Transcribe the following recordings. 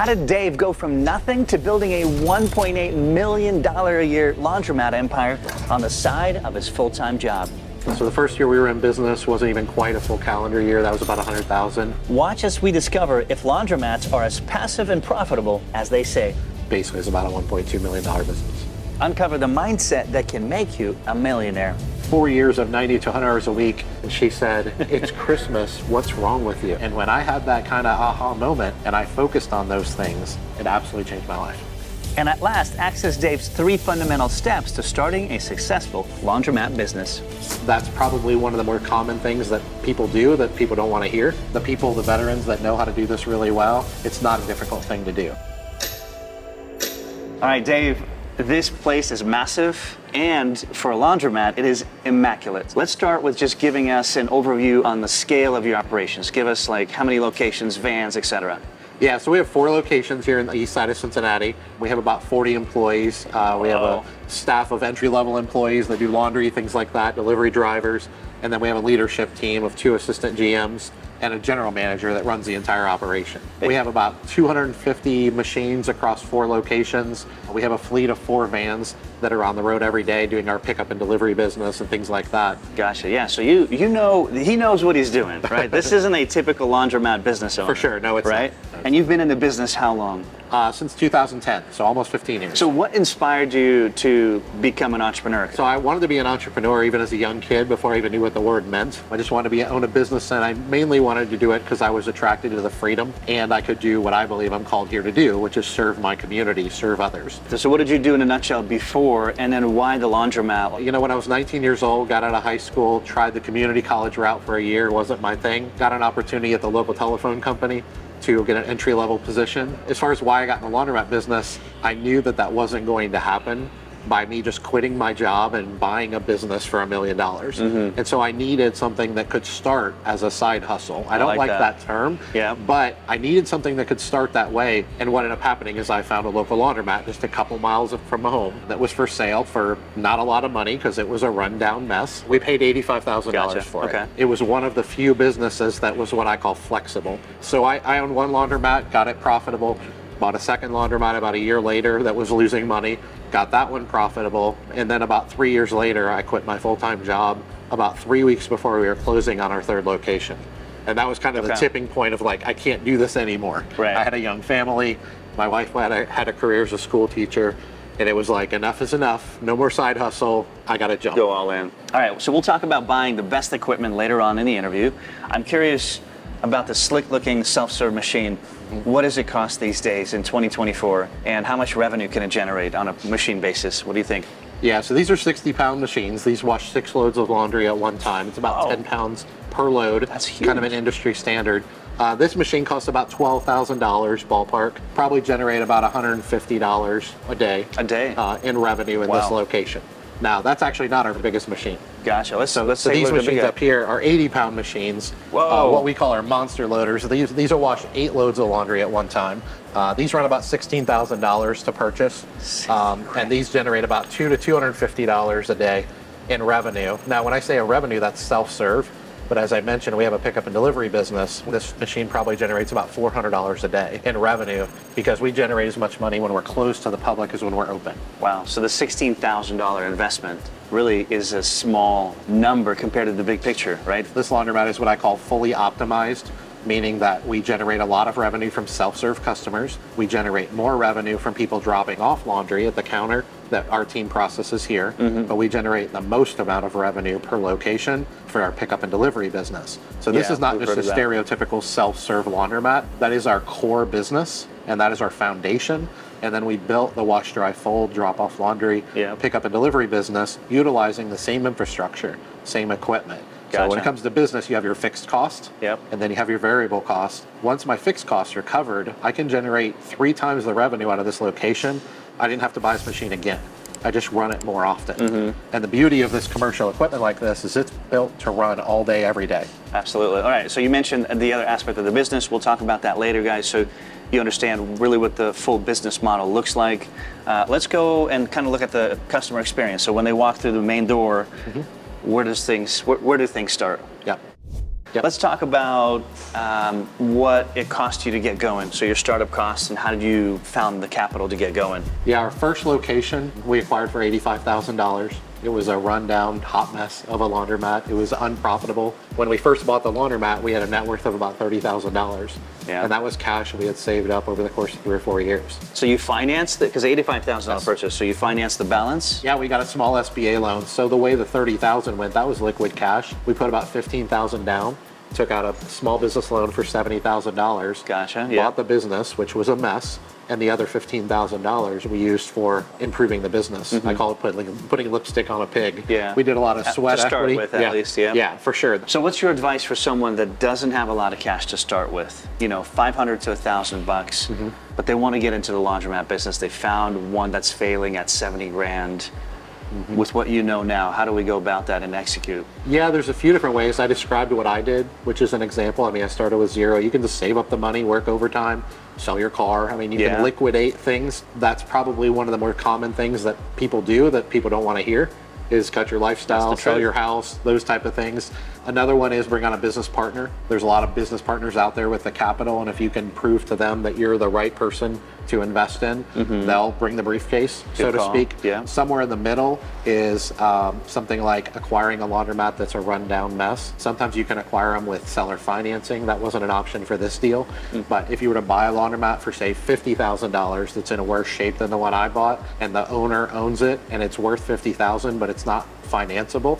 How did Dave go from nothing to building a $1.8 million a year laundromat empire on the side of his full-time job? So the first year we were in business wasn't even quite a full calendar year. That was about 100,000. Watch as we discover if laundromats are as passive and profitable as they say. Basically, it's about a $1.2 million business. Uncover the mindset that can make you a millionaire. 4 years of 90 to 100 hours a week, and she said, "It's Christmas, what's wrong with you?" And when I had that kind of aha moment and I focused on those things, it absolutely changed my life. And at last, access Dave's 3 fundamental steps to starting a successful laundromat business. That's probably one of the more common things that people do that people don't want to hear. The people, the veterans that know how to do this really well, it's not a difficult thing to do. All right, Dave, this place is massive, and for a laundromat, it is immaculate. Let's start with just giving us an overview on the scale of your operations. Give us like how many locations, vans, etc. Yeah, so we have 4 locations here in the east side of Cincinnati. We have about 40 employees. We have a staff of entry-level employees that do laundry, things like that, delivery drivers. And then we have a leadership team of 2 assistant GMs and a general manager that runs the entire operation. We have about 250 machines across 4 locations. We have a fleet of 4 vans that are on the road every day doing our pickup and delivery business and things like that. Gotcha, yeah, so you know, he knows what he's doing, right? This isn't a typical laundromat business owner. For sure, no, it's right? not. And you've been in the business how long? Since 2010, so almost 15 years. So what inspired you to become an entrepreneur? So I wanted to be an entrepreneur even as a young kid before I even knew what the word meant. I just wanted to own a business, and I mainly wanted to do it because I was attracted to the freedom, and I could do what I believe I'm called here to do, which is serve my community, serve others. So what did you do in a nutshell before, and then why the laundromat? You know, when I was 19 years old, got out of high school, tried the community college route for a year, wasn't my thing. Got an opportunity at the local telephone company to get an entry-level position. As far as why I got in the laundromat business, I knew that that wasn't going to happen by me just quitting my job and buying a business for $1 million. And so I needed something that could start as a side hustle. I don't like that term, but I needed something that could start that way. And what ended up happening is I found a local laundromat just a couple miles from home that was for sale for not a lot of money because it was a rundown mess. We paid $85,000 for it. It was one of the few businesses that was what I call flexible. So I owned one laundromat, got it profitable, bought a second laundromat about a year later that was losing money, got that one profitable, and then about 3 years later, I quit my full-time job about 3 weeks before we were closing on our 3rd location. And that was kind of the tipping point of like, I can't do this anymore. I had a young family, my wife had a career as a school teacher, and it was like, enough is enough, no more side hustle, I gotta jump. Go all in. All right, so we'll talk about buying the best equipment later on in the interview. I'm curious about the slick-looking self-serve machine. What does it cost these days in 2024, and how much revenue can it generate on a machine basis? What do you think? Yeah, so these are 60-pound machines. These wash 6 loads of laundry at one time. It's about 10 pounds per load. That's huge. Kind of an industry standard. This machine costs about $12,000 ballpark. Probably generate about $150 a day. In revenue in this location. Now, that's actually not our biggest machine. Gotcha. So these machines up here are 80-pound machines. What we call our monster loaders. These will wash 8 loads of laundry at one time. These run about $16,000 to purchase, and these generate about $200 to $250 a day in revenue. Now, when I say a revenue, that's self-serve. But as I mentioned, we have a pickup and delivery business. This machine probably generates about $400 a day in revenue because we generate as much money when we're closed to the public as when we're open. Wow, so the $16,000 investment really is a small number compared to the big picture, right? This laundromat is what I call fully optimized, meaning that we generate a lot of revenue from self-serve customers. We generate more revenue from people dropping off laundry at the counter that our team processes here, but we generate the most amount of revenue per location for our pickup and delivery business. So this is not just a stereotypical self-serve laundromat. That is our core business, and that is our foundation. And then we built the wash, dry, fold, drop off laundry, pickup and delivery business, utilizing the same infrastructure, same equipment. So when it comes to business, you have your fixed cost, and then you have your variable cost. Once my fixed costs are covered, I can generate 3 times the revenue out of this location. I didn't have to buy this machine again. I just run it more often. And the beauty of this commercial equipment like this is it's built to run all day, every day. Absolutely. All right, so you mentioned the other aspect of the business. We'll talk about that later, guys, so you understand really what the full business model looks like. Let's go and kind of look at the customer experience. So when they walk through the main door, where do things start? Yep. Let's talk about what it cost you to get going. So your startup costs and how did you found the capital to get going? Yeah, our first location we acquired for $85,000. It was a rundown hot mess of a laundromat. It was unprofitable. When we first bought the laundromat, we had a net worth of about $30,000. Yeah. And that was cash we had saved up over the course of 3 or 4 years. So you financed it, because $85,000 Yes. purchase, so you financed the balance? Yeah, we got a small SBA loan. So the way the $30,000 went, that was liquid cash. We put about $15,000 down, took out a small business loan for $70,000. Gotcha, yeah. Bought the business, which was a mess. And the other $15,000 we used for improving the business. I call it putting lipstick on a pig. Yeah. We did a lot of sweat to start equity. with, at least, yeah. Yeah, for sure. So what's your advice for someone that doesn't have a lot of cash to start with? You know, $500 to $1,000, but they want to get into the laundromat business. They found one that's failing at 70 grand. With what you know now, how do we go about that and execute? Yeah, there's a few different ways. I described what I did, which is an example. I mean, I started with zero. You can just save up the money, work overtime, sell your car. I mean, you can liquidate things. That's probably one of the more common things that people do that people don't want to hear, is cut your lifestyle, sell your house, those type of things. Another one is bring on a business partner. There's a lot of business partners out there with the capital, and if you can prove to them that you're the right person to invest in, they'll bring the briefcase, so to speak. Yeah. Somewhere in the middle is something like acquiring a laundromat that's a rundown mess. Sometimes you can acquire them with seller financing. That wasn't an option for this deal. But if you were to buy a laundromat for, say, $50,000 that's in a worse shape than the one I bought, and the owner owns it and it's worth $50,000, but it's not financeable,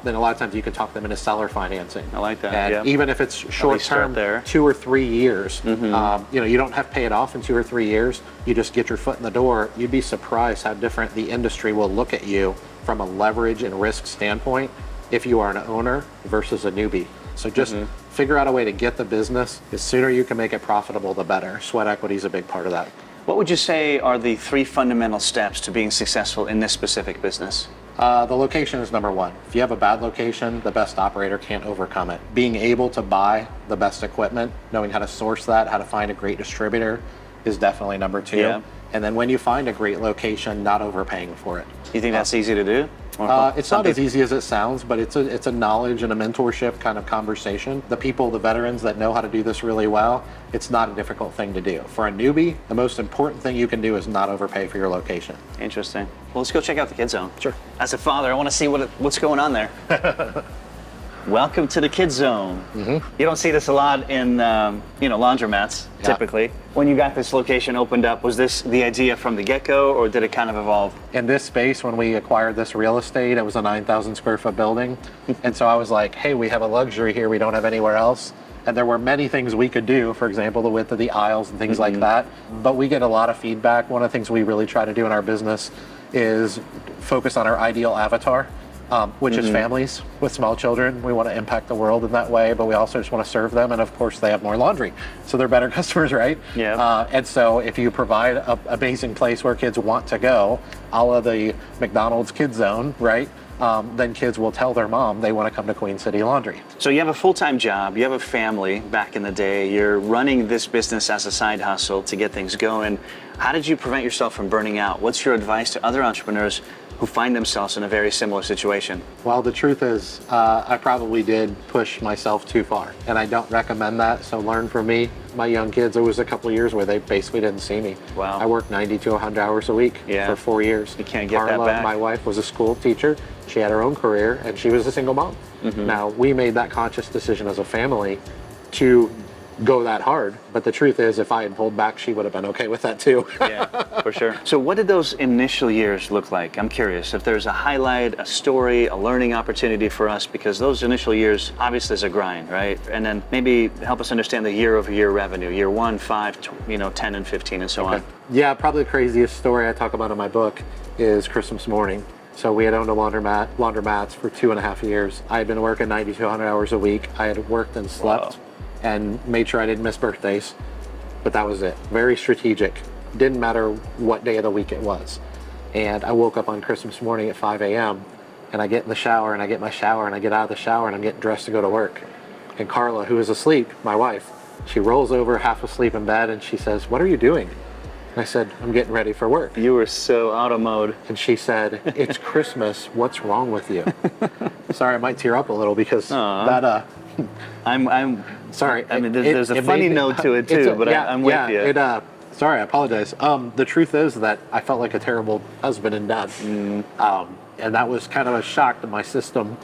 then a lot of times you can talk them into seller financing. I like that. And even if it's short term, 2 or 3 years, you know, you don't have to pay it off in 2 or 3 years. You just get your foot in the door. You'd be surprised how different the industry will look at you from a leverage and risk standpoint if you are an owner versus a newbie. So just figure out a way to get the business. The sooner you can make it profitable, the better. Sweat equity is a big part of that. What would you say are the 3 fundamental steps to being successful in this specific business? The location is number one. If you have a bad location, the best operator can't overcome it. Being able to buy the best equipment, knowing how to source that, how to find a great distributor is definitely number 2. Yeah. And then when you find a great location, not overpaying for it. You think that's easy to do? It's not as easy as it sounds, but it's a knowledge and a mentorship kind of conversation. The people, the veterans that know how to do this really well, it's not a difficult thing to do. For a newbie, the most important thing you can do is not overpay for your location. Interesting. Well, let's go check out the Kids Zone. Sure. As a father, I want to see what's going on there. Welcome to the Kids Zone. You don't see this a lot in laundromats, typically. When you got this location opened up, was this the idea from the get-go, or did it kind of evolve? In this space, when we acquired this real estate, it was a 9,000 square foot building. And so I was like, hey, we have a luxury here we don't have anywhere else. And there were many things we could do, for example, the width of the aisles and things like that. But we get a lot of feedback. One of the things we really try to do in our business is focus on our ideal avatar, which is families with small children. We want to impact the world in that way, but we also just want to serve them. And of course, they have more laundry, so they're better customers, right? Yeah. And so if you provide an amazing place where kids want to go, a la the McDonald's Kids Zone, right? Then kids will tell their mom they want to come to Queen City Laundry. So you have a full-time job, you have a family back in the day, you're running this business as a side hustle to get things going. How did you prevent yourself from burning out? What's your advice to other entrepreneurs who find themselves in a very similar situation? Well, the truth is, I probably did push myself too far, and I don't recommend that, so learn from me. My young kids, there was a couple of years where they basically didn't see me. Wow. I worked 90 to 100 hours a week for 4 years. You can't get Carla, that back. my wife, was a school teacher. She had her own career, and she was a single mom. Now, we made that conscious decision as a family to go that hard, but the truth is, if I had pulled back, she would have been okay with that too. Yeah, for sure. So what did those initial years look like? I'm curious if there's a highlight, a story, a learning opportunity for us, because those initial years, obviously is a grind, right? And then maybe help us understand the year-over-year revenue, year 1, 5, 10 and 15 and so on. Yeah, probably the craziest story I talk about in my book is Christmas morning. So we had owned a laundromats for 2.5 years. I had been working 90 to 100 hours a week. I had worked and slept and made sure I didn't miss birthdays, but that was it. Very strategic. Didn't matter what day of the week it was. And I woke up on Christmas morning at 5 a.m. and I get in the shower and I get my shower and I get out of the shower and I'm getting dressed to go to work. And Carla, who is asleep, my wife, she rolls over half asleep in bed and she says, "What are you doing?" And I said, "I'm getting ready for work." You were so out of mode. And she said, "It's Christmas. What's wrong with you?" Sorry, I might tear up a little because I'm Sorry. I mean, there's a funny note to it too, but I'm with you. Sorry, I apologize. The truth is that I felt like a terrible husband and dad. And that was kind of a shock to my system.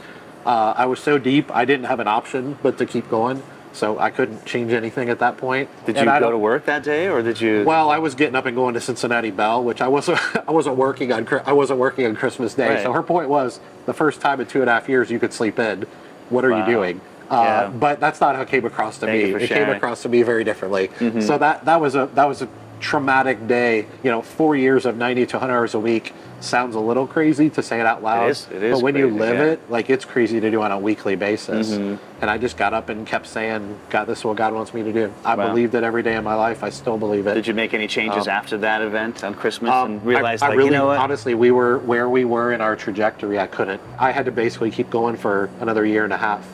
I was so deep, I didn't have an option but to keep going. So I couldn't change anything at that point. Did you go to work that day, or did you? Well, I was getting up and going to Cincinnati Bell, which I wasn't working on Christmas Day. Right. So her point was, the first time in 2.5 years you could sleep in. What are you doing? But that's not how it came across to me. It came across to me very differently. So that was a traumatic day. 4 years of 90 to 100 hours a week sounds a little crazy to say it out loud. It is but when crazy, you live it, like, it's crazy to do on a weekly basis. And I just got up and kept saying, God, this is what God wants me to do. I believed it every day of my life. I still believe it. Did you make any changes after that event on Christmas and realize, I really, you know what? Honestly, we were where we were in our trajectory. I couldn't. I had to basically keep going for another year and a half.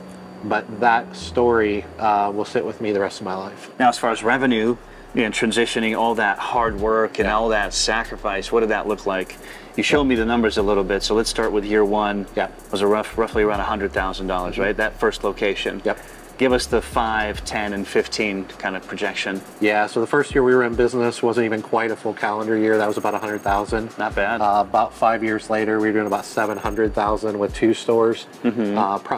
But that story will sit with me the rest of my life. Now, as far as revenue, transitioning all that hard work and all that sacrifice, what did that look like? You showed me the numbers a little bit, so let's start with year one. Yeah. It was roughly around $100,000, right? That first location. Yep. Give us the 5, 10, and 15 kind of projection. Yeah, so the first year we were in business wasn't even quite a full calendar year. That was about 100,000. Not bad. About 5 years later, we were doing about 700,000 with 2 stores.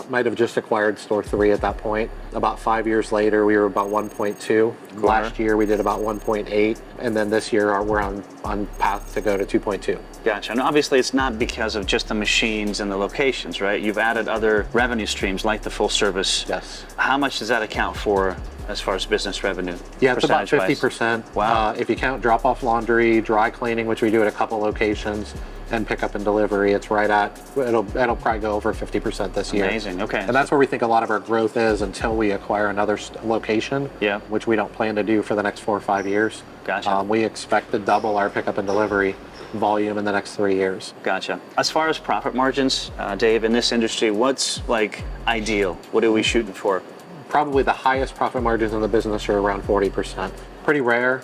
Might have just acquired store 3 at that point. About 5 years later, we were about 1.2. Last year, we did about 1.8, and then this year we're on path to go to 2.2. Gotcha. And obviously, it's not because of just the machines and the locations, right? You've added other revenue streams like the full service. Yes. How much does that account for as far as business revenue? Yeah, it's about percentage-wise? 50%. Wow. If you count drop-off laundry, dry cleaning, which we do at a couple locations, and pickup and delivery, it's right at, it'll probably go over 50% this year. Amazing, okay. And that's where we think a lot of our growth is until we acquire another location, which we don't plan to do for the next 4 or 5 years. Gotcha. We expect to double our pickup and delivery volume in the next 3 years. Gotcha. As far as profit margins, Dave, in this industry, what's like ideal? What are we shooting for? Probably the highest profit margins in the business are around 40%. Pretty rare.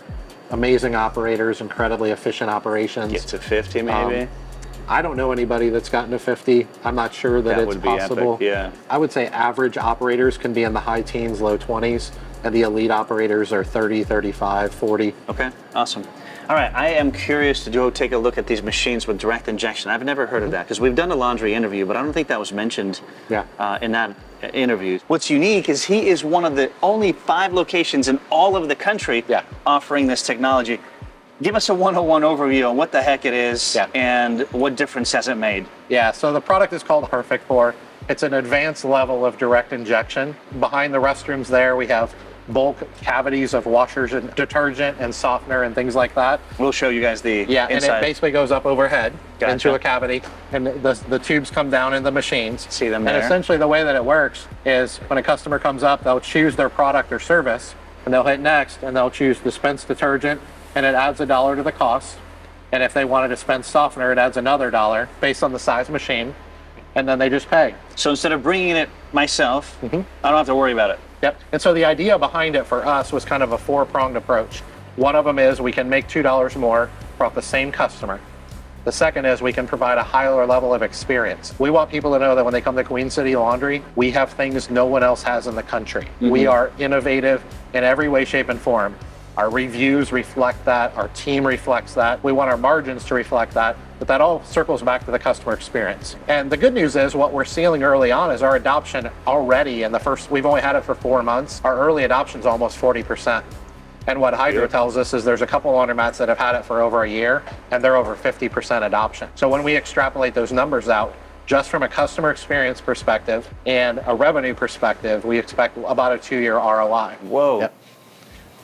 Amazing operators, incredibly efficient operations. Get to 50 maybe? I don't know anybody that's gotten to 50. I'm not sure that it's would be possible. epic, yeah. I would say average operators can be in the high teens, low 20s, and the elite operators are 30, 35, 40. Okay, awesome. All right, I am curious to go take a look at these machines with direct injection. I've never heard of that because we've done a laundry interview, but I don't think that was mentioned in that interview. What's unique is he is one of the only 5 locations in all of the country offering this technology. Give us a 101 overview on what the heck it is and what difference has it made. Yeah, so the product is called Perfect Pour. It's an advanced level of direct injection. Behind the restrooms there, we have bulk cavities of washers and detergent and softener and things like that. We'll show you guys the inside. And it basically goes up overhead into a cavity, and the tubes come down in the machines. See them there. And essentially the way that it works is when a customer comes up, they'll choose their product or service, and they'll hit next, and they'll choose dispense detergent, and it adds $1 to the cost. And if they want to dispense softener, it adds another $1 based on the size machine, and then they just pay. So instead of bringing it myself, I don't have to worry about it. Yep. And so the idea behind it for us was kind of a 4-pronged approach. One of them is we can make $2 more for the same customer. The second is we can provide a higher level of experience. We want people to know that when they come to Queen City Laundry, we have things no one else has in the country. We are innovative in every way, shape, and form. Our reviews reflect that. Our team reflects that. We want our margins to reflect that. But that all circles back to the customer experience. And the good news is what we're seeing early on is our adoption already in the first, we've only had it for 4 months. Our early adoption is almost 40%. And what Hydro tells us is there's a couple laundromats that have had it for over a year, and they're over 50% adoption. So when we extrapolate those numbers out, just from a customer experience perspective and a revenue perspective, we expect about a 2-year ROI. Whoa. Yep.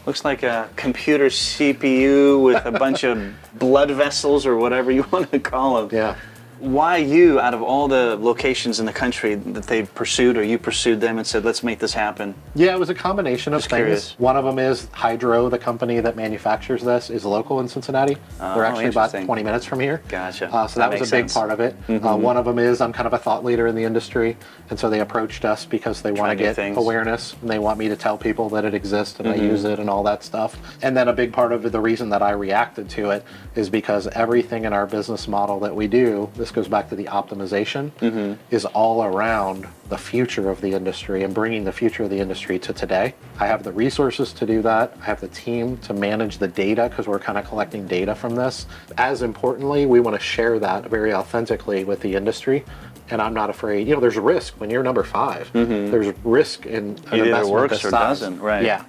Looks like a computer CPU with a bunch of blood vessels or whatever you want to call them. Yeah. Why you, out of all the locations in the country that they've pursued, or you pursued them and said, let's make this happen? Yeah, it was a combination of things. Curious. One of them is Hydro, the company that manufactures this, is local in Cincinnati. They're actually about 20 minutes from here. Gotcha. So that was a big part of it. One of them is I'm kind of a thought leader in the industry, and so they approached us because they want to get awareness, and they want me to tell people that it exists and I use it and all that stuff. And then a big part of the reason that I reacted to it is because everything in our business model that we do, the this goes back to the optimization, is all around the future of the industry and bringing the future of the industry to today. I have the resources to do that. I have the team to manage the data because we're kind of collecting data from this. As importantly, we want to share that very authentically with the industry. And I'm not afraid, there's risk when you're number 5. There's risk in an It either investment works this or size. doesn't, right? Yeah.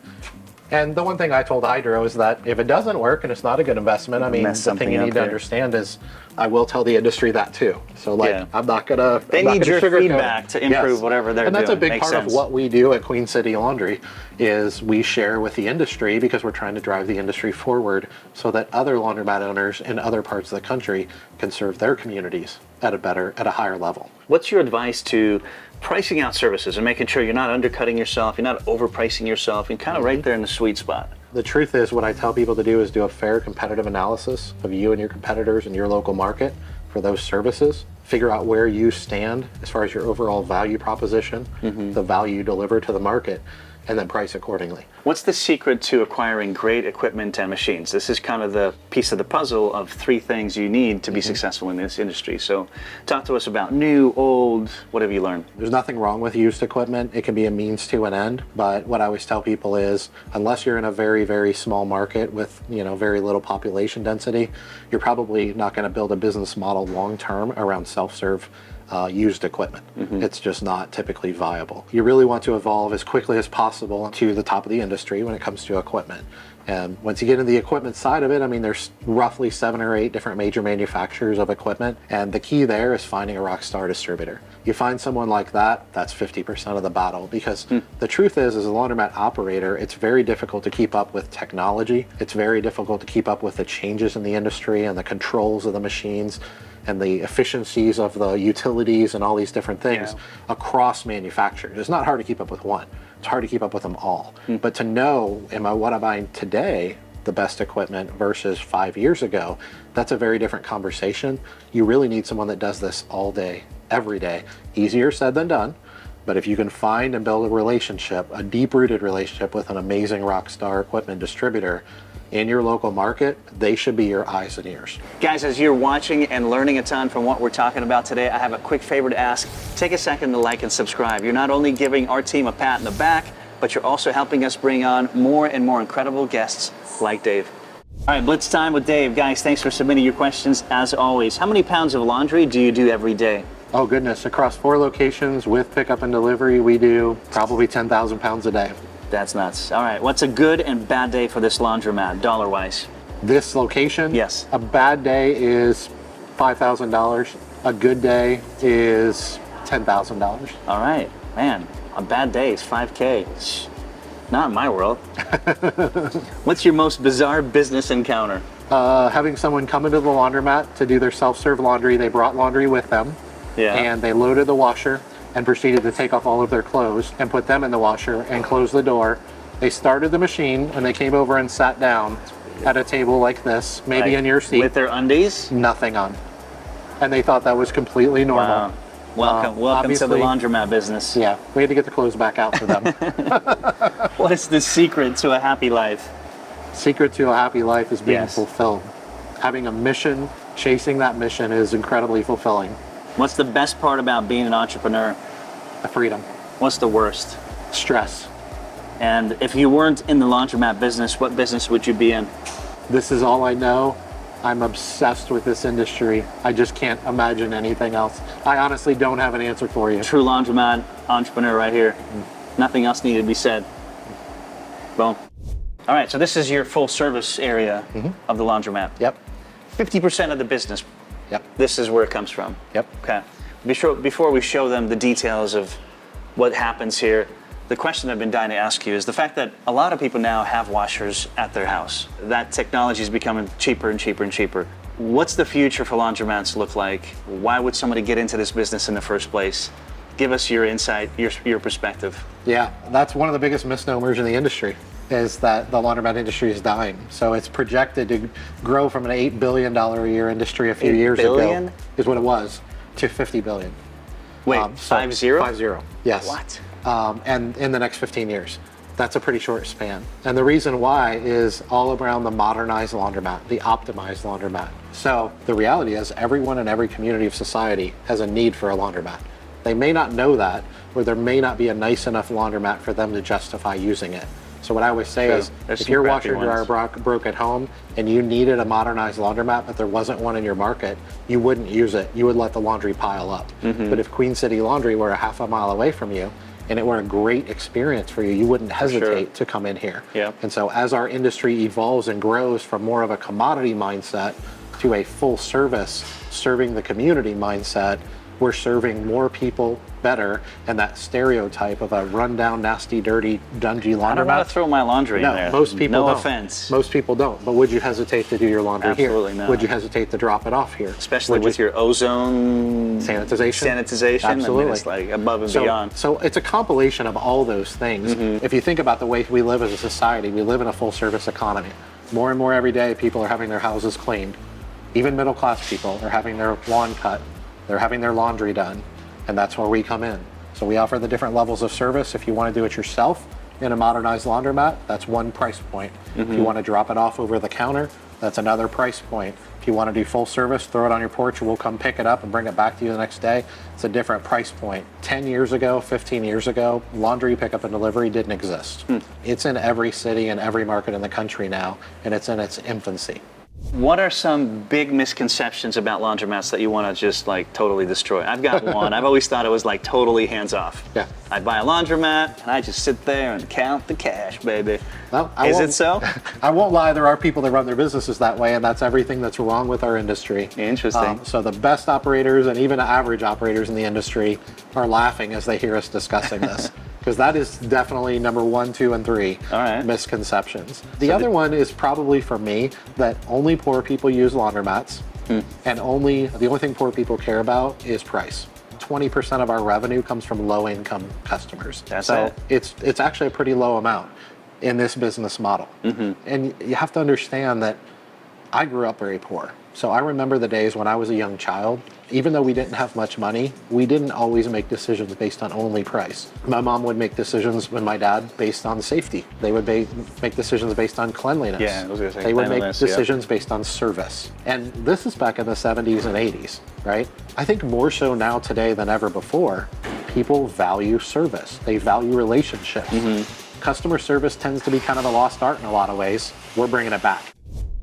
And the one thing I told Hydro is that if it doesn't work and it's not a good investment, I mean, the Mess thing something you up need to there. understand is I will tell the industry that too. So Yeah. I'm not gonna. They I'm not need gonna your sugarcoat it. feedback to improve whatever they're And that's a doing. big Makes part sense. of what we do at Queen City Laundry is we share with the industry because we're trying to drive the industry forward so that other laundromat owners in other parts of the country can serve their communities at a higher level. What's your advice to pricing out services and making sure you're not undercutting yourself, you're not overpricing yourself, and kind of right there in the sweet spot? The truth is, what I tell people to do is do a fair competitive analysis of you and your competitors in your local market for those services. Figure out where you stand as far as your overall value proposition, the value you deliver to the market, and then price accordingly. What's the secret to acquiring great equipment and machines? This is kind of the piece of the puzzle of 3 things you need to be successful in this industry. So talk to us about new, old, what have you learned? There's nothing wrong with used equipment. It can be a means to an end. But what I always tell people is, unless you're in a very, very small market with very little population density, you're probably not going to build a business model long term around self-serve used equipment. It's just not typically viable. You really want to evolve as quickly as possible to the top of the industry when it comes to equipment. And once you get into the equipment side of it, I mean, there's roughly 7 or 8 different major manufacturers of equipment. And the key there is finding a rock star distributor. You find someone like that, that's 50% of the battle. Because the truth is, as a laundromat operator, it's very difficult to keep up with technology. It's very difficult to keep up with the changes in the industry and the controls of the machines and the efficiencies of the utilities and all these different things across manufacturers. It's not hard to keep up with one. It's hard to keep up with them all. But to know, what I'm buying today, the best equipment versus 5 years ago, that's a very different conversation. You really need someone that does this all day, every day. Easier said than done. But if you can find and build a relationship, a deep-rooted relationship with an amazing rock star equipment distributor in your local market, they should be your eyes and ears. Guys, as you're watching and learning a ton from what we're talking about today, I have a quick favor to ask. Take a second to like and subscribe. You're not only giving our team a pat in the back, but you're also helping us bring on more and more incredible guests like Dave. All right, Blitz time with Dave. Guys, thanks for submitting your questions as always. How many pounds of laundry do you do every day? Oh goodness, across 4 locations with pickup and delivery, we do probably 10,000 pounds a day. That's nuts. All right, what's a good and bad day for this laundromat, dollar-wise? This location? Yes. A bad day is $5,000. A good day is $10,000. All right, man, a bad day is 5K. Not in my world. What's your most bizarre business encounter? Having someone come into the laundromat to do their self-serve laundry. They brought laundry with them. Yeah. And they loaded the washer and proceeded to take off all of their clothes and put them in the washer and close the door. They started the machine and they came over and sat down at a table like this, maybe in your seat. With their undies? Nothing on. And they thought that was completely normal. Wow. Welcome to the obviously- laundromat business. Yeah, we had to get the clothes back out for them. What is the secret to a happy life? Secret to a happy life is being Yes. fulfilled. Having a mission, chasing that mission is incredibly fulfilling. What's the best part about being an entrepreneur? The freedom, What's the worst? stress. And if you weren't in the laundromat business, what business would you be in? This is all I know. I'm obsessed with this industry. I just can't imagine anything else. I honestly don't have an answer for you. True laundromat entrepreneur right here. Nothing else needed to be said. Boom. All right, so this is your full service area of the laundromat. Yep, 50% of the business, yep, this is where it comes from. yep. Okay. Before we show them the details of what happens here, the question I've been dying to ask you is the fact that a lot of people now have washers at their house. That technology is becoming cheaper and cheaper and cheaper. What's the future for laundromats look like? Why would somebody get into this business in the first place? Give us your insight, your perspective. Yeah, that's one of the biggest misnomers in the industry, is that the laundromat industry is dying. So it's projected to grow from an $8 billion a year industry a few years billion? ago, is what it was, to $50 billion. Wait, So 50? 50, yes. What? And in the next 15 years. That's a pretty short span. And the reason why is all around the modernized laundromat, the optimized laundromat. So the reality is everyone in every community of society has a need for a laundromat. They may not know that, or there may not be a nice enough laundromat for them to justify using it. So what I always say is, if your washer and dryer broke at home and you needed a modernized laundromat, but there wasn't one in your market, you wouldn't use it. You would let the laundry pile up. But if Queen City Laundry were a half a mile away from you, and it were a great experience for you, you wouldn't hesitate to come in here. And so as our industry evolves and grows from more of a commodity mindset to a full service, serving the community mindset, we're serving more people better, and that stereotype of a rundown, nasty, dirty, dungy laundromat. I don't want to throw my laundry in there. Most people don't. No offense. Most people don't. But would you hesitate to do your laundry here? Absolutely not. Would you hesitate to drop it off here? Especially with your ozone sanitization. Absolutely. I mean, it's like above and beyond. So it's a compilation of all those things. If you think about the way we live as a society, we live in a full service economy. More and more every day, people are having their houses cleaned. Even middle class people are having their lawn cut. They're having their laundry done, and that's where we come in. So we offer the different levels of service. If you want to do it yourself in a modernized laundromat, that's one price point. If you want to drop it off over the counter, that's another price point. If you want to do full service, throw it on your porch, we'll come pick it up and bring it back to you the next day. It's a different price point. 10 years ago, 15 years ago, laundry pickup and delivery didn't exist. It's in every city and every market in the country now, and it's in its infancy. What are some big misconceptions about laundromats that you want to just like totally destroy? I've got one. I've always thought it was like totally hands off. I buy a laundromat and I just sit there and count the cash, baby. No, Is it so? I won't lie, there are people that run their businesses that way, and that's everything that's wrong with our industry. Interesting. So the best operators and even average operators in the industry are laughing as they hear us discussing this. Because that is definitely number 1, 2, and 3 misconceptions. The other one is probably for me that only poor people use laundromats, and the only thing poor people care about is price. 20% of our revenue comes from low-income customers. It's actually a pretty low amount in this business model. And you have to understand that I grew up very poor. So I remember the days when I was a young child. Even though we didn't have much money, we didn't always make decisions based on only price. My mom would make decisions with my dad based on safety. They would make decisions based on cleanliness. Yeah, I was going to say they would make decisions based on service. And this is back in the 70s and 80s, right? I think more so now today than ever before, people value service. They value relationships. Customer service tends to be kind of a lost art in a lot of ways. We're bringing it back.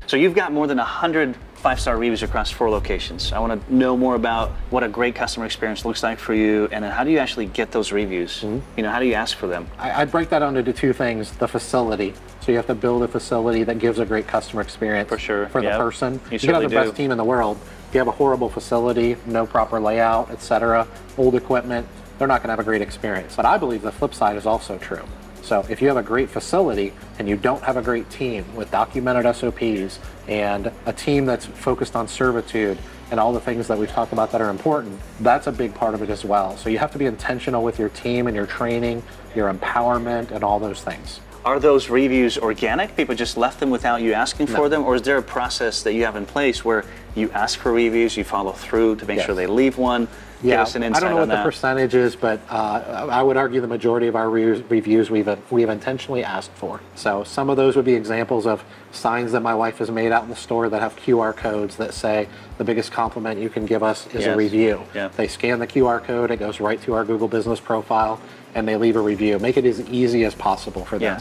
So you've got more than 100 5-star reviews across 4 locations. I want to know more about what a great customer experience looks like for you, and then how do you actually get those reviews? You know, how do you ask for them? I'd break that down into 2 things. The facility. So you have to build a facility that gives a great customer experience for the person. You can have the best team in the world. If you have a horrible facility, no proper layout, etc., old equipment, they're not going to have a great experience. But I believe the flip side is also true. So if you have a great facility and you don't have a great team with documented SOPs and a team that's focused on servitude and all the things that we've talked about that are important, that's a big part of it as well. So you have to be intentional with your team and your training, your empowerment, and all those things. Are those reviews organic? People just left them without you asking for them? Or is there a process that you have in place where you ask for reviews, you follow through to make sure they leave one? Give us an insight I don't know what on the percentage is, but I would argue the majority of our reviews we've intentionally asked for. So some of those would be examples of signs that my wife has made out in the store that have QR codes that say the biggest compliment you can give us is a review. They scan the QR code, it goes right to our Google business profile, and they leave a review. Make it as easy as possible for them.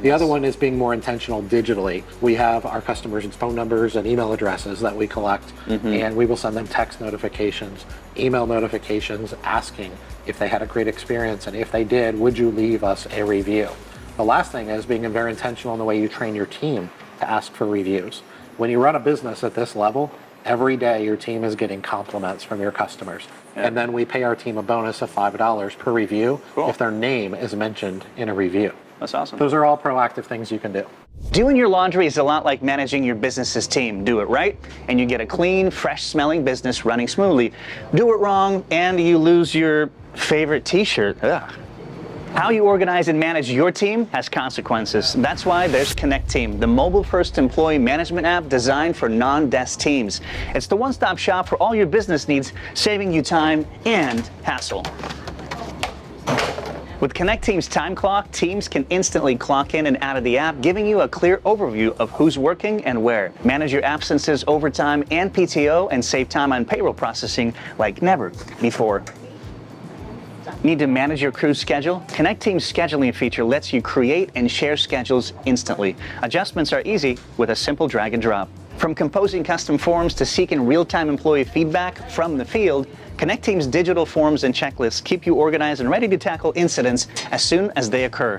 The other one is being more intentional digitally. We have our customers' phone numbers and email addresses that we collect, and we will send them text notifications, email notifications asking if they had a great experience, and if they did, would you leave us a review? The last thing is being very intentional in the way you train your team to ask for reviews. When you run a business at this level, every day your team is getting compliments from your customers. And then we pay our team a bonus of $5 per review if their name is mentioned in a review. That's awesome. Those are all proactive things you can do. Doing your laundry is a lot like managing your business's team. Do it right, and you get a clean, fresh-smelling business running smoothly. Do it wrong, and you lose your favorite t-shirt. Ugh. How you organize and manage your team has consequences. That's why there's Connect Team, the mobile-first employee management app designed for non-desk teams. It's the one-stop shop for all your business needs, saving you time and hassle. With Connect Team's time clock, teams can instantly clock in and out of the app, giving you a clear overview of who's working and where. Manage your absences, overtime, and PTO, and save time on payroll processing like never before. Need to manage your crew's schedule? Connect Team's scheduling feature lets you create and share schedules instantly. Adjustments are easy with a simple drag and drop. From composing custom forms to seeking real-time employee feedback from the field, Connect Team's digital forms and checklists keep you organized and ready to tackle incidents as soon as they occur.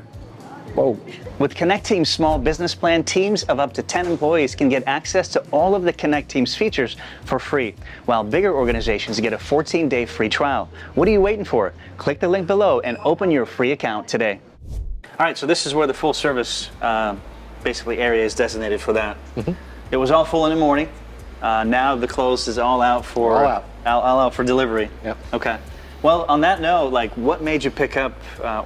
Whoa. With Connect Team's small business plan, teams of up to 10 employees can get access to all of the Connect Team's features for free, while bigger organizations get a 14-day free trial. What are you waiting for? Click the link below and open your free account today. All right, so this is where the full service basically area is designated for that. It was all full in the morning. Now the closed is all out for all out for delivery. Yep. Okay. Well, on that note, like, what made you pick up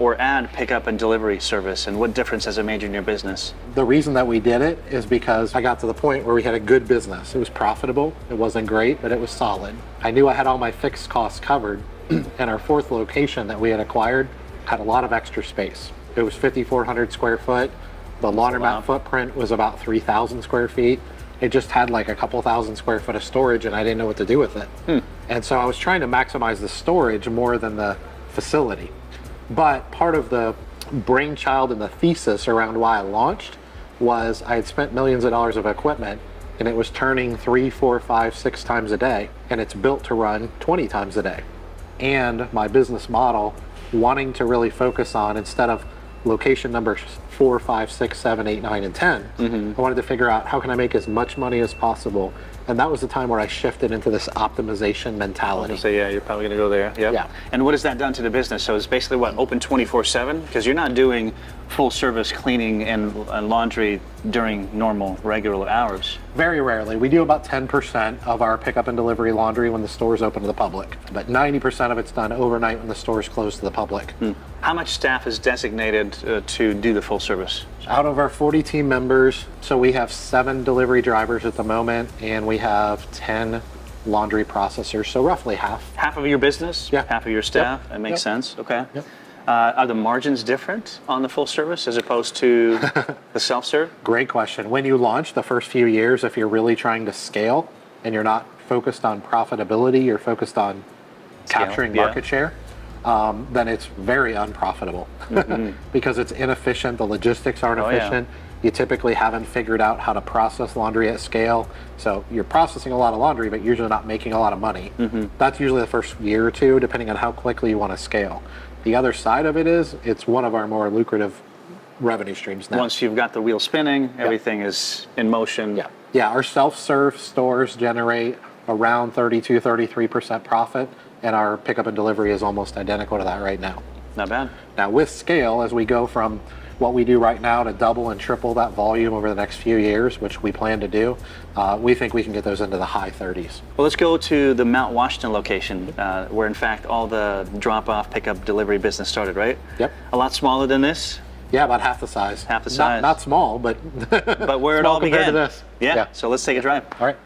or add pickup and delivery service, and what difference has it made in your business? The reason that we did it is because I got to the point where we had a good business. It was profitable. It wasn't great, but it was solid. I knew I had all my fixed costs covered, and our fourth location that we had acquired had a lot of extra space. It was 5,400 square foot. The laundromat footprint was about 3,000 square feet. It just had like a couple thousand square foot of storage, and I didn't know what to do with it. And so I was trying to maximize the storage more than the facility. But part of the brainchild and the thesis around why I launched was I had spent millions of dollars of equipment, and it was turning 3, 4, 5, 6 times a day, and it's built to run 20 times a day. And my business model, wanting to really focus on, instead of location numbers 4, 5, 6, 7, 8, 9, and 10, I wanted to figure out how can I make as much money as possible. And that was the time where I shifted into this optimization mentality. So yeah, you're probably going to go there. Yep. Yeah. And what has that done to the business? So it's basically what, open 24/7? Because you're not doing full service cleaning and laundry during normal, regular hours. Very rarely. We do about 10% of our pickup and delivery laundry when the store is open to the public, but 90% of it's done overnight when the store is closed to the public. How much staff is designated to do the full service? Out of our 40 team members, so we have 7 delivery drivers at the moment, and we have 10 laundry processors, so roughly half. Half of your business? Yeah. Half of your staff? That makes sense. Okay. Yep. Are the margins different on the full service as opposed to the self-serve? Great question. When you launch the first few years, if you're really trying to scale and you're not focused on profitability, you're focused on capturing market share, then it's very unprofitable because it's inefficient. The logistics aren't efficient. You typically haven't figured out how to process laundry at scale. So you're processing a lot of laundry, but usually not making a lot of money. That's usually the first year or two, depending on how quickly you want to scale. The other side of it is it's one of our more lucrative revenue streams now. Once you've got the wheel spinning, everything is in motion. Yeah, our self-serve stores generate around 32, 33% profit, and our pickup and delivery is almost identical to that right now. Not bad. Now with scale, as we go from what we do right now to double and triple that volume over the next few years, which we plan to do, we think we can get those into the high 30s. Well, let's go to the Mount Washington location, where in fact all the drop-off, pickup, delivery business started, right? Yep. A lot smaller than this? Yeah, about half the size. Half the size. Not small, but but where it all began. To this. Yeah. So let's take a drive. All right.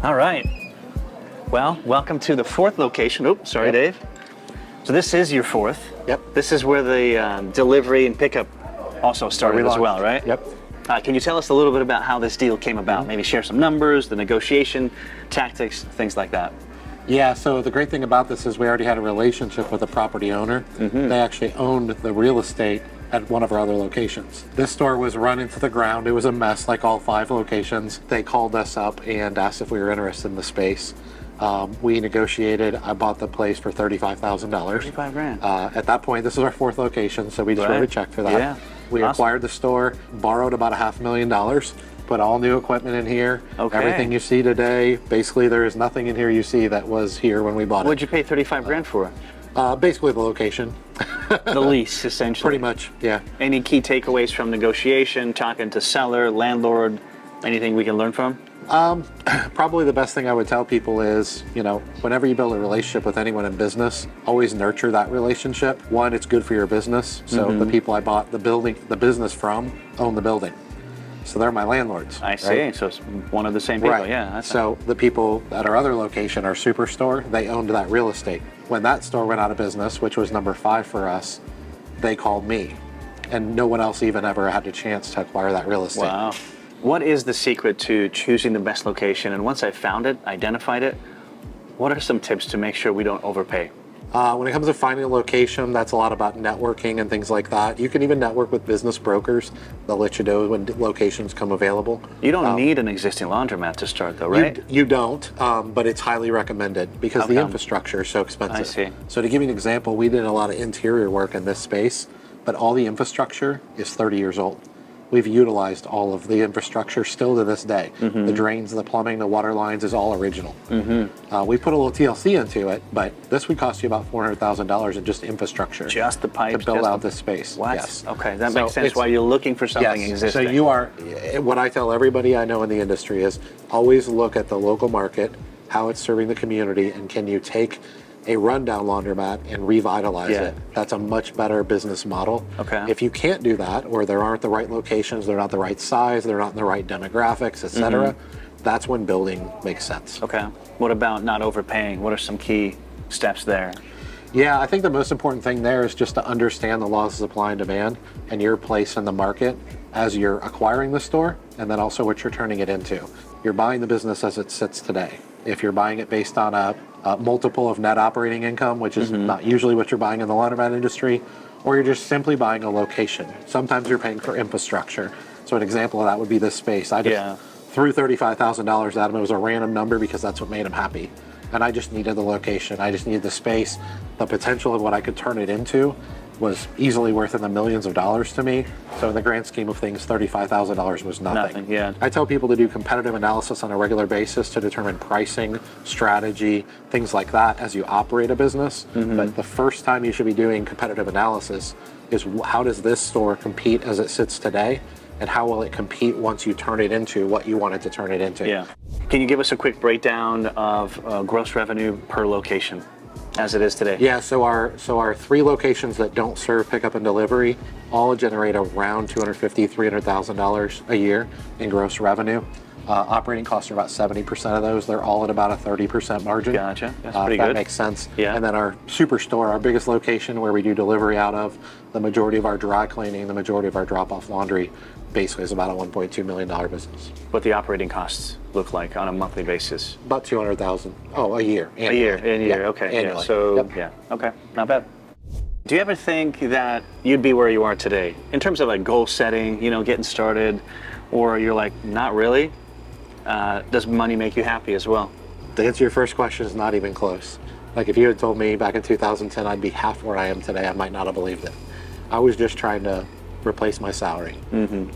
All right. Well, welcome to the 4th location. Oops, sorry, Dave. So this is your 4th. Yep. This is where the delivery and pickup also started as well, right? Yep. Can you tell us a little bit about how this deal came about? Maybe share some numbers, the negotiation tactics, things like that. Yeah, so the great thing about this is we already had a relationship with the property owner. They actually owned the real estate at one of our other locations. This store was run into the ground. It was a mess like all 5 locations. They called us up and asked if we were interested in the space. We negotiated. I bought the place for $35,000. 35 grand. At that point, this is our 4th location, so we just wrote a check for that. Yeah. We acquired the store, borrowed about $500,000, put all new equipment in here. Okay. Everything you see today, basically there is nothing in here you see that was here when we bought it. What'd you pay 35 grand for? Basically the location. The lease, essentially. Pretty much, yeah. Any key takeaways from negotiation, talking to seller, landlord, anything we can learn from? Probably the best thing I would tell people is, whenever you build a relationship with anyone in business, always nurture that relationship. One, it's good for your business. So the people I bought the business from own the building. So they're my landlords. I see. right? So it's one of the same people. Right. Yeah. That's So the people at our other location, our Superstore, they owned that real estate. When that store went out of business, which was number 5 for us, they called me. And no one else even ever had a chance to acquire that real estate. wow. What is the secret to choosing the best location? And once I found it, identified it, what are some tips to make sure we don't overpay? When it comes to finding a location, that's a lot about networking and things like that. You can even network with business brokers. They'll let you know when locations come available. You don't need an existing laundromat to start, though, right? You don't, but it's highly recommended because the come? infrastructure is so expensive. I see. So to give you an example, we did a lot of interior work in this space, but all the infrastructure is 30 years old. We've utilized all of the infrastructure still to this day. The drains, the plumbing, the water lines is all original. We put a little TLC into it, but this would cost you about $400,000 in just infrastructure. Just the pipes? To build just out the- this space. What? Yes. Okay, that So makes sense it's- why you're looking for something Yes. existing. So you are, what I tell everybody I know in the industry is always look at the local market, how it's serving the community, and can you take a rundown laundromat and revitalize Yeah. it. That's a much better business model. Okay. If you can't do that, or there aren't the right locations, they're not the right size, they're not in the right demographics, etc., that's when building makes sense. Okay. What about not overpaying? What are some key steps there? Yeah, I think the most important thing there is just to understand the laws of supply and demand and your place in the market as you're acquiring the store, and then also what you're turning it into. You're buying the business as it sits today. If you're buying it based on a multiple of net operating income, which is not usually what you're buying in the laundromat industry, or you're just simply buying a location. Sometimes you're paying for infrastructure. So an example of that would be this space. I just threw $35,000 at him. It was a random number because that's what made him happy. And I just needed the location. I just needed the space. The potential of what I could turn it into was easily worth in the millions of dollars to me. So in the grand scheme of things, $35,000 was nothing. Nothing, yeah. I tell people to do competitive analysis on a regular basis to determine pricing, strategy, things like that as you operate a business. But the first time you should be doing competitive analysis is how does this store compete as it sits today? And how will it compete once you turn it into what you wanted to turn it into? Yeah. Can you give us a quick breakdown of gross revenue per location as it is today? Yeah, so our 3 locations that don't serve pickup and delivery all generate around $250,000, $300,000 a year in gross revenue. Operating costs are about 70% of those. They're all at about a 30% margin. Gotcha. That's pretty if that good. makes sense. Yeah. And then our Superstore, our biggest location where we do delivery out of, the majority of our dry cleaning, the majority of our drop-off laundry, basically is about a $1.2 million business. What the operating costs look like on a monthly basis? About $200,000. Oh, a year. A year, Annually. in a year, Yeah, okay. annually. Yeah. So, Yep. yeah, okay, not bad. Do you ever think that you'd be where you are today in terms of like goal setting, getting started, or you're like, not really? Does money make you happy as well? To answer your first question, is not even close. Like if you had told me back in 2010 I'd be half where I am today, I might not have believed it. I was just trying to replace my salary.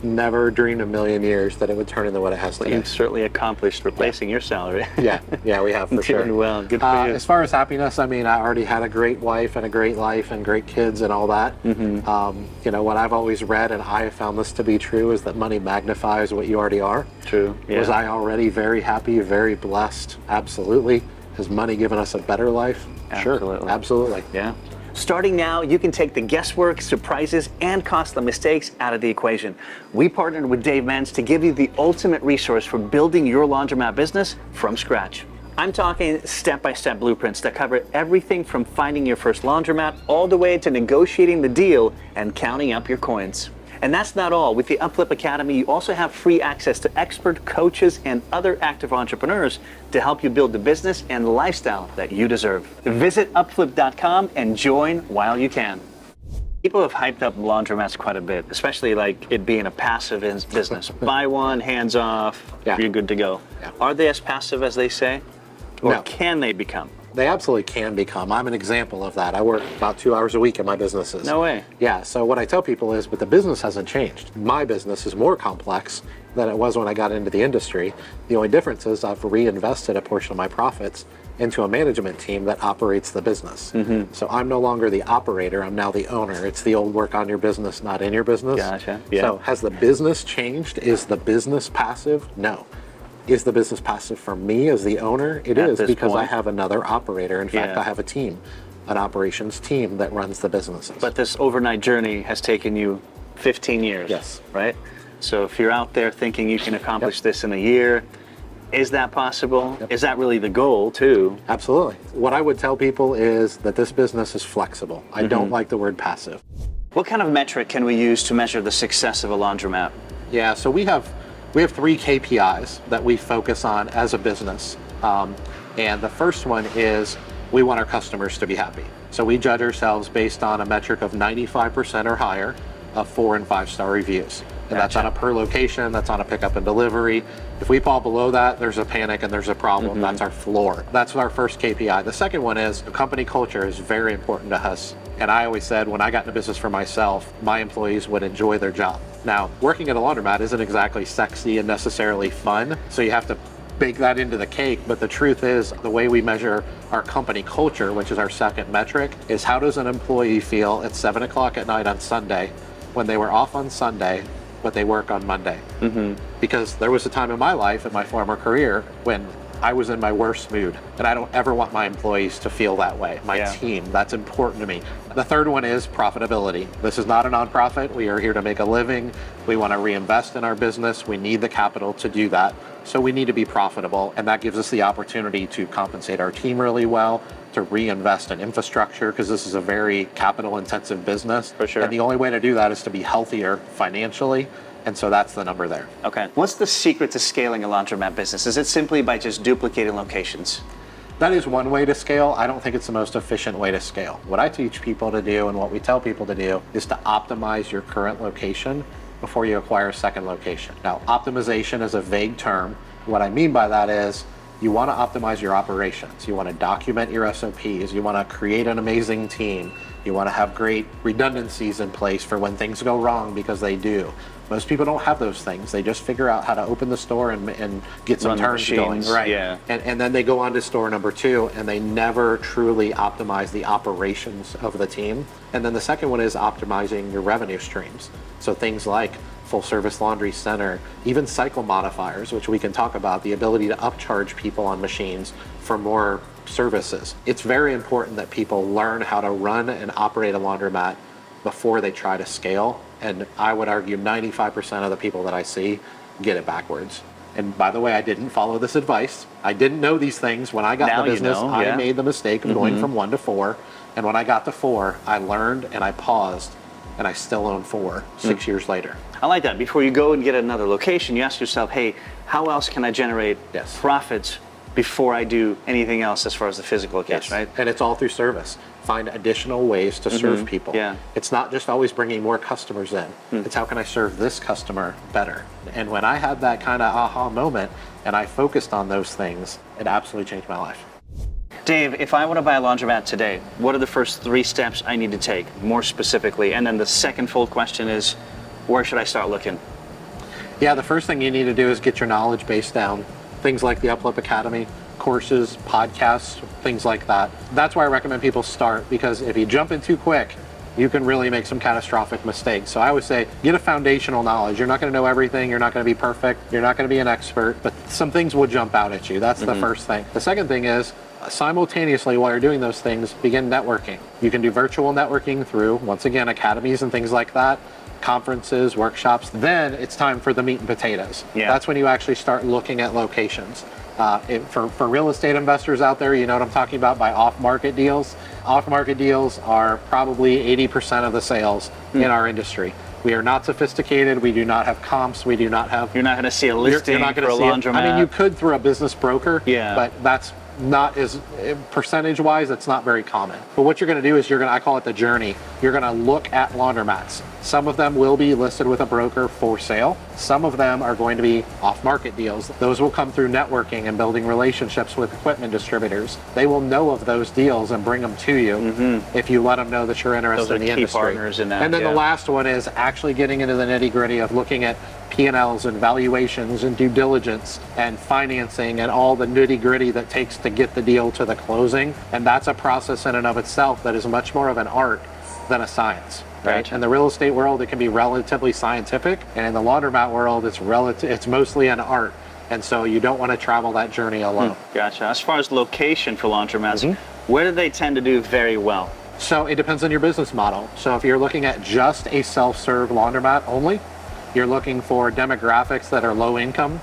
Never dreamed a million years that it would turn into what it has today. You've certainly accomplished replacing your salary. Yeah, we have for sure. Doing well, good for you. As far as happiness, I mean, I already had a great wife and a great life and great kids and all that. What I've always read, and I have found this to be true, is that money magnifies what you already are. True. Yeah. Was I already very happy, very blessed? Absolutely. Has money given us a better life? Sure, Absolutely. absolutely. Yeah. Starting now, you can take the guesswork, surprises, and costly mistakes out of the equation. We partnered with Dave Menz to give you the ultimate resource for building your laundromat business from scratch. I'm talking step-by-step blueprints that cover everything from finding your first laundromat all the way to negotiating the deal and counting up your coins. And that's not all. With the UpFlip Academy, you also have free access to expert coaches and other active entrepreneurs to help you build the business and the lifestyle that you deserve. Visit UpFlip.com and join while you can. People have hyped up laundromats quite a bit, especially like it being a passive business. Buy one, hands off, you're good to go. Yeah. Are they as passive as they say? Or No. can they become? They absolutely can become. I'm an example of that. I work about 2 hours a week in my businesses. No way. Yeah, so what I tell people is, but the business hasn't changed. My business is more complex than it was when I got into the industry. The only difference is I've reinvested a portion of my profits into a management team that operates the business. So I'm no longer the operator, I'm now the owner. It's the old work on your business, not in your business. Gotcha, yeah. So has the business changed? Is the business passive? No. Is the business passive for me as the owner? It At is, this because I point. have another operator. In fact, Yeah. I have a team, an operations team that runs the businesses. But this overnight journey has taken you 15 years. Yes. Right? So if you're out there thinking you can accomplish this in a year, is that possible? Is that really the goal too? Absolutely. What I would tell people is that this business is flexible. I don't like the word passive. What kind of metric can we use to measure the success of a laundromat? Yeah, so we have 3 KPIs that we focus on as a business. And the first one is we want our customers to be happy. So we judge ourselves based on a metric of 95% or higher of 4 and 5-star reviews. And that's on a per location, that's on a pickup and delivery. If we fall below that, there's a panic and there's a problem. That's our floor. That's our first KPI. The second one is the company culture is very important to us. And I always said when I got into business for myself, my employees would enjoy their job. Now, working at a laundromat isn't exactly sexy and necessarily fun, so you have to bake that into the cake. But the truth is, the way we measure our company culture, which is our second metric, is how does an employee feel at 7 o'clock at night on Sunday when they were off on Sunday, but they work on Monday? Because there was a time in my life, in my former career, when I was in my worst mood, and I don't ever want my employees to feel that way. My team, that's important to me. The third one is profitability. This is not a nonprofit. We are here to make a living. We want to reinvest in our business. We need the capital to do that. So we need to be profitable, and that gives us the opportunity to compensate our team really well, to reinvest in infrastructure, because this is a very capital intensive business. For sure. And the only way to do that is to be healthier financially. And so that's the number there. Okay. What's the secret to scaling a laundromat business? Is it simply by just duplicating locations? That is one way to scale. I don't think it's the most efficient way to scale. What I teach people to do and what we tell people to do is to optimize your current location before you acquire a second location. Now, optimization is a vague term. What I mean by that is you want to optimize your operations. You want to document your SOPs. You want to create an amazing team. You want to have great redundancies in place for when things go wrong, because they do. Most people don't have those things. They just figure out how to open the store and get some turns going. Right. Yeah. And then they go on to store number 2, and they never truly optimize the operations of the team. And then the second one is optimizing your revenue streams. So things like full service laundry center, even cycle modifiers, which we can talk about, the ability to upcharge people on machines for more services. It's very important that people learn how to run and operate a laundromat before they try to scale. And I would argue 95% of the people that I see get it backwards. And by the way, I didn't follow this advice. I didn't know these things when I got in the business. I made the mistake of going from 1 to 4. And when I got to 4, I learned and I paused, and I still own 4 6 years later. I like that. Before you go and get another location, you ask yourself, hey, how else can I generate profits before I do anything else as far as the physical location, right? And it's all through service. Find additional ways to serve people. Yeah. It's not just always bringing more customers in. It's how can I serve this customer better? And when I had that kind of aha moment and I focused on those things, it absolutely changed my life. Dave, if I want to buy a laundromat today, what are the first 3 steps I need to take, more specifically? And then the second full question is, where should I start looking? Yeah, the first thing you need to do is get your knowledge base down. Things like the UpFlip Academy, courses, podcasts, things like that. That's why I recommend people start, because if you jump in too quick, you can really make some catastrophic mistakes. So I would say get a foundational knowledge. You're not going to know everything. You're not going to be perfect. You're not going to be an expert, but some things will jump out at you. That's the first thing. The second thing is, simultaneously while you're doing those things, begin networking. You can do virtual networking through, once again, academies and things like that, conferences, workshops. Then it's time for the meat and potatoes. That's when you actually start looking at locations. For real estate investors out there, you know what I'm talking about by off-market deals. Off-market deals are probably 80% of the sales in our industry. We are not sophisticated. We do not have comps. We do not have... You're not going to see a listing for a laundromat. I mean, you could through a business broker, Yeah. but that's not as percentage-wise, it's not very common. But what you're going to do is I call it the journey. You're going to look at laundromats. Some of them will be listed with a broker for sale. Some of them are going to be off-market deals. Those will come through networking and building relationships with equipment distributors. They will know of those deals and bring them to you if you let them know that you're interested in the industry. Partners in that, and then the last one is actually getting into the nitty-gritty of looking at P&Ls and valuations and due diligence and financing and all the nitty-gritty that takes to get the deal to the closing. And that's a process in and of itself that is much more of an art than a science. Right? Gotcha. In the real estate world, it can be relatively scientific, and in the laundromat world, it's mostly an art. And so you don't want to travel that journey alone. Gotcha. As far as location for laundromats, where do they tend to do very well? So it depends on your business model. So if you're looking at just a self-serve laundromat only, You're looking for demographics that are low income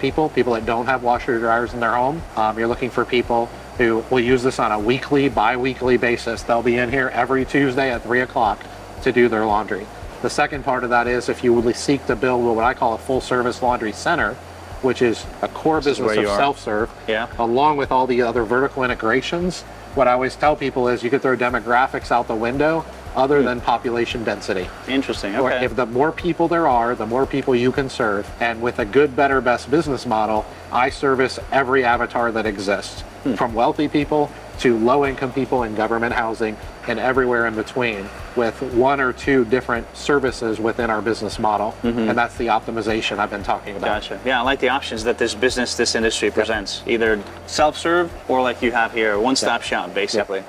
people that don't have washer dryers in their home. You're looking for people who will use this on a weekly, bi-weekly basis. They'll be in here every Tuesday at 3 o'clock to do their laundry. The second part of that is if you would seek to build what I call a full service laundry center, which is a core business of self-serve, along with all the other vertical integrations. What I always tell people is you could throw demographics out the window other than population density. Interesting, Or okay. if the more people there are, the more people you can serve. And with a good, better, best business model, I service every avatar that exists, from wealthy people to low-income people in government housing and everywhere in between, with one or two different services within our business model. And that's the optimization I've been talking about. Gotcha. Yeah, I like the options that this industry presents. Either self-serve or like you have here, one-stop shop, basically.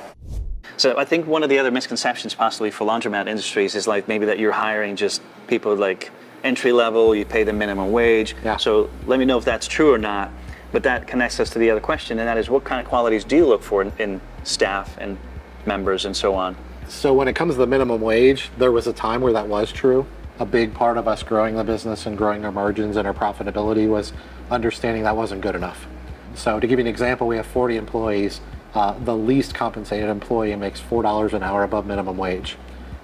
So I think one of the other misconceptions possibly for laundromat industries is like maybe that you're hiring just people like entry level, you pay them minimum wage. So let me know if that's true or not. But that connects us to the other question, and that is what kind of qualities do you look for in staff and members and so on? So when it comes to the minimum wage, there was a time where that was true. A big part of us growing the business and growing our margins and our profitability was understanding that wasn't good enough. So to give you an example, we have 40 employees. The least compensated employee makes $4 an hour above minimum wage.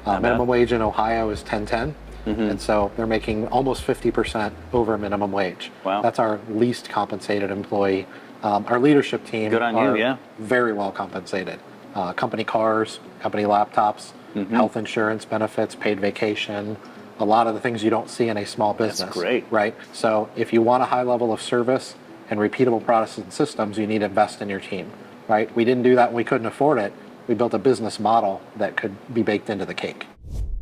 Minimum wage in Ohio is $10.10. And so they're making almost 50% over minimum wage. Wow. That's our least compensated employee. Our leadership team Good on are you, very well compensated. Company cars, company laptops, health insurance benefits, paid vacation, a lot of the things you don't see in a small business. That's great. Right? So if you want a high level of service and repeatable products and systems, you need to invest in your team. Right? We didn't do that when we couldn't afford it. We built a business model that could be baked into the cake.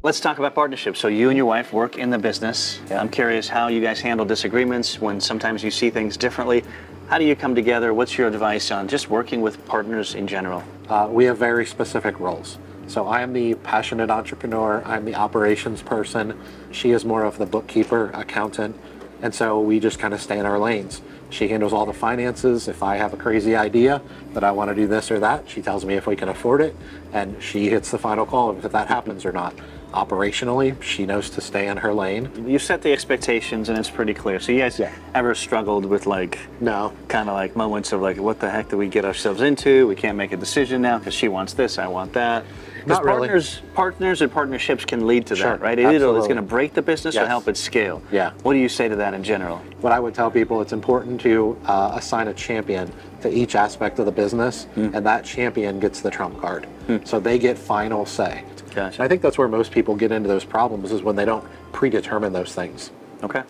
Let's talk about partnerships. So you and your wife work in the business. I'm curious how you guys handle disagreements when sometimes you see things differently. How do you come together? What's your advice on just working with partners in general? We have very specific roles. So I am the passionate entrepreneur. I'm the operations person. She is more of the bookkeeper, accountant. And so we just kind of stay in our lanes. She handles all the finances. If I have a crazy idea that I want to do this or that, she tells me if we can afford it, and she hits the final call if that happens or not. Operationally, she knows to stay in her lane. You set the expectations and it's pretty clear. So you guys ever struggled with like, No. kind of like moments of like, what the heck do we get ourselves into? We can't make a decision now because she wants this, I want that. Because Not really. partners and partnerships can lead to Sure, that, right? Either it's absolutely. going to break the business or Yes. help it scale. Yeah. What do you say to that in general? What I would tell people, it's important to assign a champion to each aspect of the business, and that champion gets the trump card. So they get final say. Gotcha. And I think that's where most people get into those problems, is when they don't predetermine those things. Okay.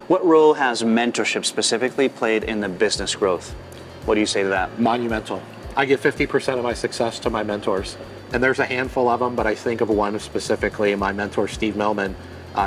What role has mentorship specifically played in the business growth? What do you say to that? Monumental. I give 50% of my success to my mentors. And there's a handful of them, but I think of one specifically, my mentor, Steve Millman.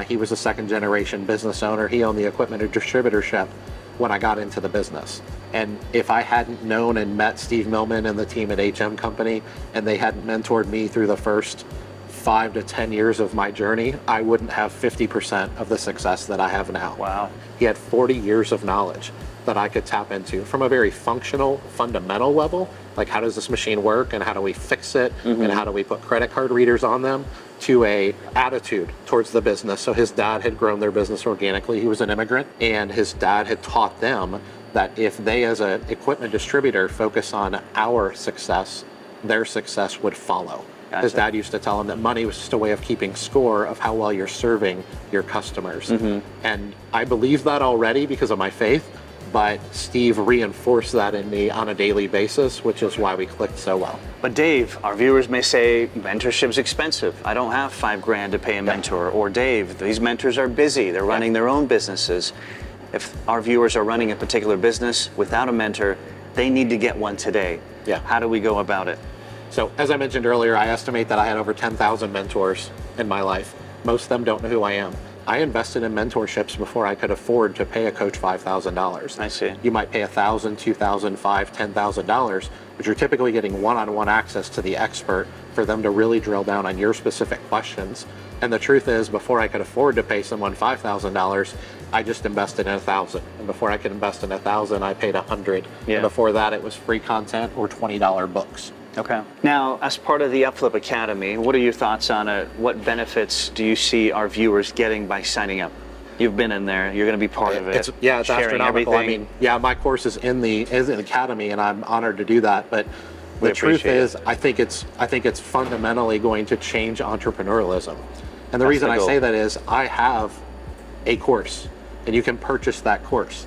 He was a second generation business owner. He owned the equipment and distributorship when I got into the business. And if I hadn't known and met Steve Millman and the team at HM Company, and they hadn't mentored me through the first 5 to 10 years of my journey, I wouldn't have 50% of the success that I have now. Wow. He had 40 years of knowledge that I could tap into from a very functional, fundamental level, like how does this machine work and how do we fix it and how do we put credit card readers on them, to a attitude towards the business. So his dad had grown their business organically. He was an immigrant, and his dad had taught them that if they as an equipment distributor focus on our success, their success would follow. Gotcha. His dad used to tell him that money was just a way of keeping score of how well you're serving your customers. And I believe that already because of my faith, but Steve reinforced that in me on a daily basis, which is why we clicked so well. But Dave, our viewers may say mentorship's expensive. I don't have $5,000 to pay a mentor. Or Dave, these mentors are busy. They're running their own businesses. If our viewers are running a particular business without a mentor, they need to get one today. How do we go about it? So as I mentioned earlier, I estimate that I had over 10,000 mentors in my life. Most of them don't know who I am. I invested in mentorships before I could afford to pay a coach $5,000. I see. You might pay $1,000, $2,000, $5,000, $10,000, but you're typically getting one-on-one access to the expert for them to really drill down on your specific questions. And the truth is, before I could afford to pay someone $5,000, I just invested in $1,000. And before I could invest in $1,000, I paid $100. And before that, it was free content or $20 books. Okay. Now, as part of the UpFlip Academy, what are your thoughts on it? What benefits do you see our viewers getting by signing up? You've been in there. You're going to be part of it. It's sharing astronomical. everything. I mean, yeah, my course is in the academy, and I'm honored to do that. But the truth is, I think it's fundamentally going to change entrepreneurialism. And the reason I say that is I have a course, and you can purchase that course.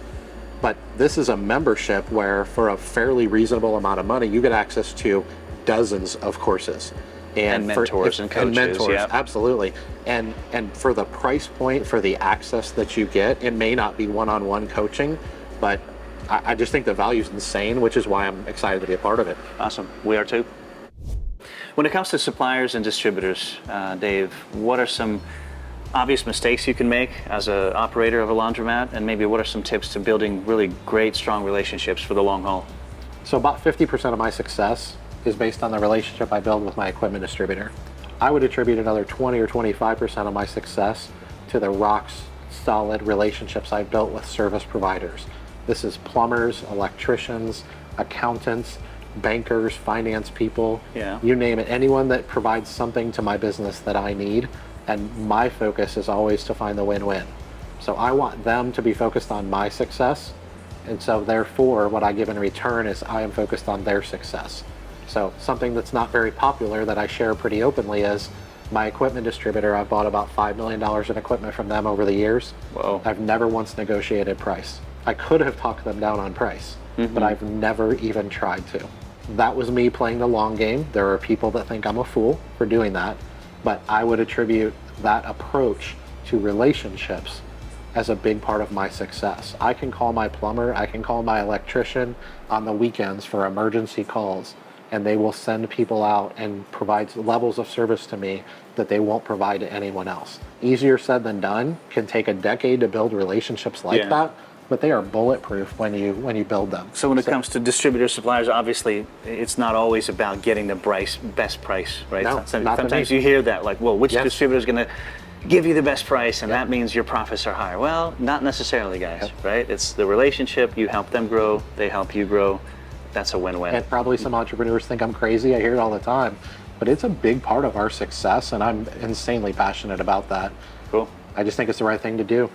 But this is a membership where, for a fairly reasonable amount of money, you get access to dozens of courses. And mentors and coaches. And mentors, yep. Absolutely. And for the price point, for the access that you get, it may not be one-on-one coaching, but I just think the value is insane, which is why I'm excited to be a part of it. Awesome. We are too. When it comes to suppliers and distributors, Dave, what are some obvious mistakes you can make as an operator of a laundromat, and maybe what are some tips to building really great, strong relationships for the long haul? So about 50% of my success is based on the relationship I build with my equipment distributor. I would attribute another 20 or 25% of my success to the rock solid relationships I've built with service providers. This is plumbers, electricians, accountants, bankers, finance people, you name it, anyone that provides something to my business that I need. And my focus is always to find the win-win. So I want them to be focused on my success. And so therefore, what I give in return is I am focused on their success. So something that's not very popular that I share pretty openly is my equipment distributor. I've bought about $5 million in equipment from them over the years. Whoa. I've never once negotiated price. I could have talked them down on price, but I've never even tried to. That was me playing the long game. There are people that think I'm a fool for doing that, but I would attribute that approach to relationships as a big part of my success. I can call my plumber, I can call my electrician on the weekends for emergency calls, and they will send people out and provide levels of service to me that they won't provide to anyone else. Easier said than done. Can take a decade to build relationships like that, but they are bulletproof when you build them. So when it comes to distributors, suppliers, obviously it's not always about getting the best price, right? No, sometimes you hear that, like, well, which distributor is going to give you the best price, and that means your profits are higher. Well, not necessarily, guys, right? It's the relationship. You help them grow, they help you grow. That's a win-win. And probably some entrepreneurs think I'm crazy. I hear it all the time, but it's a big part of our success, and I'm insanely passionate about that. Cool. I just think it's the right thing to do.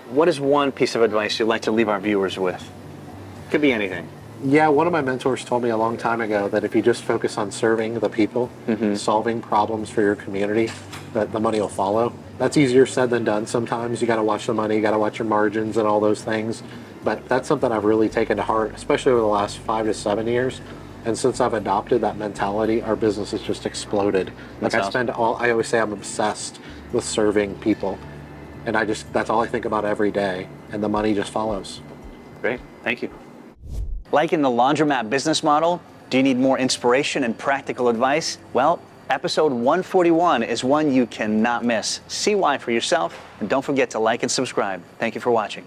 What is one piece of advice you'd like to leave our viewers with? Could be anything. Yeah, one of my mentors told me a long time ago that if you just focus on serving the people, solving problems for your community, that the money will follow. That's easier said than done. Sometimes you got to watch the money, you got to watch your margins and all those things. But that's something I've really taken to heart, especially over the last 5 to 7 years. And since I've adopted that mentality, our business has just exploded. Like I always say I'm obsessed with serving people. And that's all I think about every day. And the money just follows. Great, thank you. Liking the Laundromat business model? Do you need more inspiration and practical advice? Well, episode 141 is one you cannot miss. See why for yourself, and don't forget to like and subscribe. Thank you for watching.